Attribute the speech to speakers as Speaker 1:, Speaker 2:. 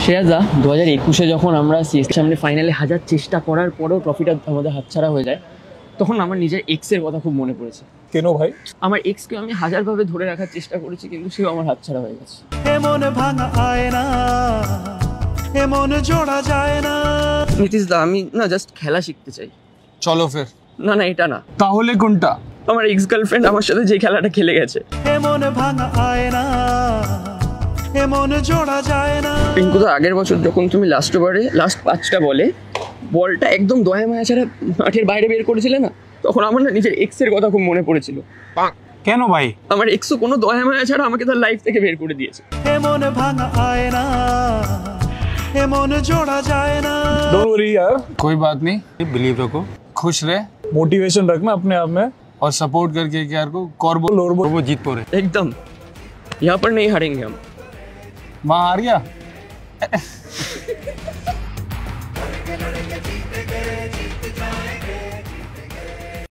Speaker 1: শ্রেয়াসদা 2021-এ যখন আমরা সিএসকে সামনে ফাইনালে 1000 চেষ্টা করার পরেও ট্রফিটা আমাদের হাতছাড়া হয়ে যায়, তখন আমার নিজের এক্সের কথা খুব মনে পড়েছে।
Speaker 2: কেন ভাই?
Speaker 1: আমার এক্সকে আমি হাজারভাবে ধরে রাখার চেষ্টা করেছি, কিন্তু সেও আমার হাতছাড়া হয়ে গেছে। নীতিশদা, আমি না জাস্ট খেলা শিখতে চাই।
Speaker 2: চলো ফের।
Speaker 1: না না, এটা না।
Speaker 2: তাহলে কোনটা?
Speaker 1: আমার এক্স গার্লফ্রেন্ড আমার সাথে যে খেলাটা খেলে গেছে। পিঙ্কু দা, আগের বছর যখন তুমি লাস্ট 5টা বলে বলটা একদম দয়া মায়া ছাড়া মাঠের বাইরে বের করেছিলে না, তখন আমার না নিজের এক্সের কথা খুব মনে পড়েছিল।
Speaker 2: কেন ভাই?
Speaker 1: আমার এক্সও কোনো দয়া মায়া ছাড়া আমাকে তার লাইফ থেকে বের করে দিয়েছে।
Speaker 2: डोंट वरी यार, कोई बात नहीं, बिलीव रखो, खुश रहे, मोटिवेशन रखना अपने आप में और सपोर्ट करके यार को कॉर्बो लोरबो वो जीत पो रहे
Speaker 1: एकदम। यहाँ पर नहीं हारेंगे हम।
Speaker 2: वहाँ हार गया